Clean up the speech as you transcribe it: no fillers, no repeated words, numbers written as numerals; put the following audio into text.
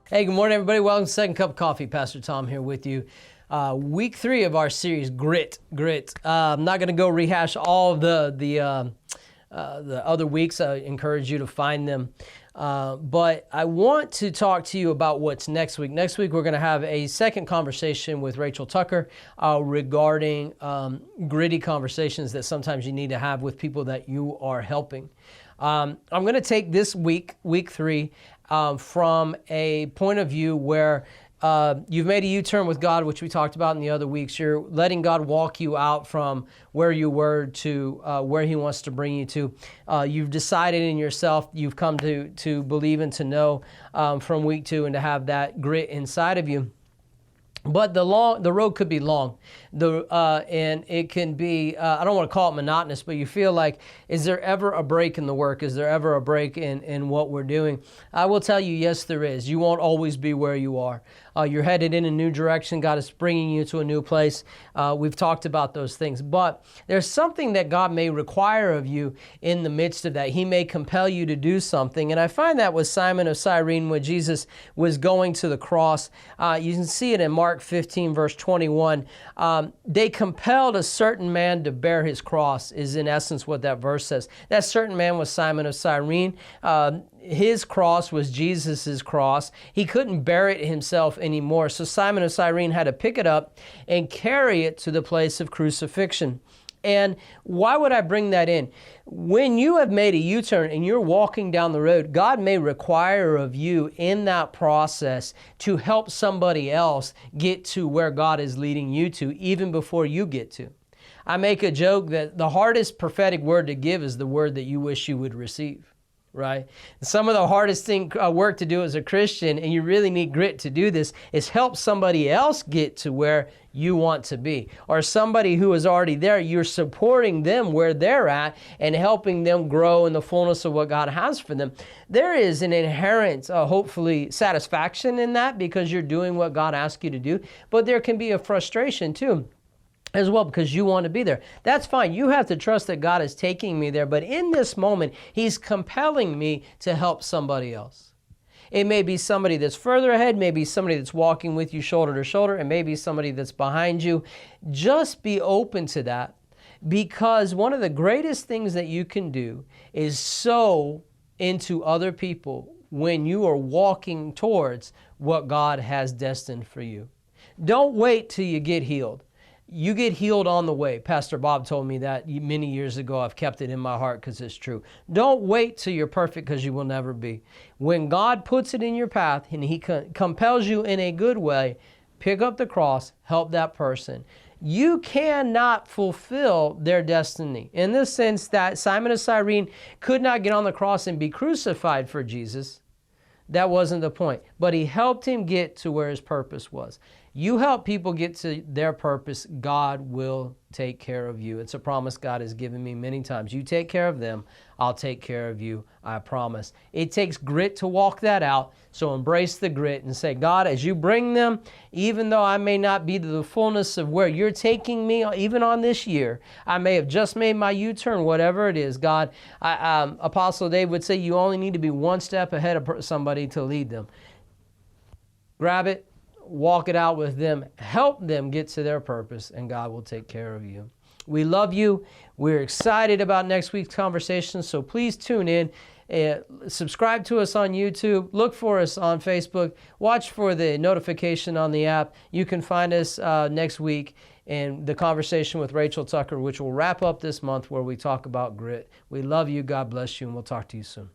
Hey, good morning, everybody. Welcome to Second Cup of Coffee. Pastor Tom here with you. Week 3 of our series, Grit. I'm not going to go rehash all of the other weeks. I encourage you to find them. But I want to talk to you about what's next week. Next week, we're going to have a second conversation with Rachel Tucker regarding gritty conversations that sometimes you need to have with people that you are helping. I'm going to take this week 3, from a point of view where you've made a U-turn with God, which we talked about in the other weeks. You're letting God walk you out from where you were to where He wants to bring you to. You've decided in yourself, you've come to believe and to know from week 2 and to have that grit inside of you. But the road could be long, and it can be, I don't want to call it monotonous, but you feel like, is there ever a break in the work? Is there ever a break in what we're doing? I will tell you, yes, there is. You won't always be where you are. You're headed in a new direction. God is bringing you to a new place. We've talked about those things. But there's something that God may require of you in the midst of that. He may compel you to do something. And I find that with Simon of Cyrene when Jesus was going to the cross. You can see it in Mark 15, verse 21. They compelled a certain man to bear his cross, is in essence what that verse says. That certain man was Simon of Cyrene. His cross was Jesus's cross. He couldn't bear it himself anymore. So Simon of Cyrene had to pick it up and carry it to the place of crucifixion. And why would I bring that in? When you have made a U-turn and you're walking down the road, God may require of you in that process to help somebody else get to where God is leading you to, even before you get to. I make a joke that the hardest prophetic word to give is the word that you wish you would receive. Right? Some of the hardest work to do as a Christian, and you really need grit to do this, is help somebody else get to where you want to be. Or somebody who is already there, you're supporting them where they're at and helping them grow in the fullness of what God has for them. There is an inherent, hopefully, satisfaction in that because you're doing what God asked you to do. But there can be a frustration too, as well, because you want to be there. That's fine. You have to trust that God is taking me there. But in this moment, He's compelling me to help somebody else. It may be somebody that's further ahead, maybe somebody that's walking with you shoulder to shoulder, and maybe somebody that's behind you. Just be open to that, because one of the greatest things that you can do is sow into other people when you are walking towards what God has destined for you. Don't wait till you get healed. You get healed on the way. Pastor Bob told me that many years ago. I've kept it in my heart because it's true. Don't wait till you're perfect, because you will never be. When God puts it in your path and He compels you in a good way, pick up the cross, help that person. You cannot fulfill their destiny. In the sense that Simon of Cyrene could not get on the cross and be crucified for Jesus. That wasn't the point. But He helped him get to where his purpose was. You help people get to their purpose, God will take care of you. It's a promise God has given me many times. You take care of them, I'll take care of you, I promise. It takes grit to walk that out, so embrace the grit and say, God, as you bring them, even though I may not be to the fullness of where you're taking me, even on this year, I may have just made my U-turn, whatever it is, God, Apostle Dave would say you only need to be one step ahead of somebody to lead them. Grab it. Walk it out with them, help them get to their purpose, and God will take care of you. We love you. We're excited about next week's conversation, so please tune in. Subscribe to us on YouTube. Look for us on Facebook. Watch for the notification on the app. You can find us next week in the conversation with Rachel Tucker, which will wrap up this month, where we talk about grit. We love you. God bless you, and we'll talk to you soon.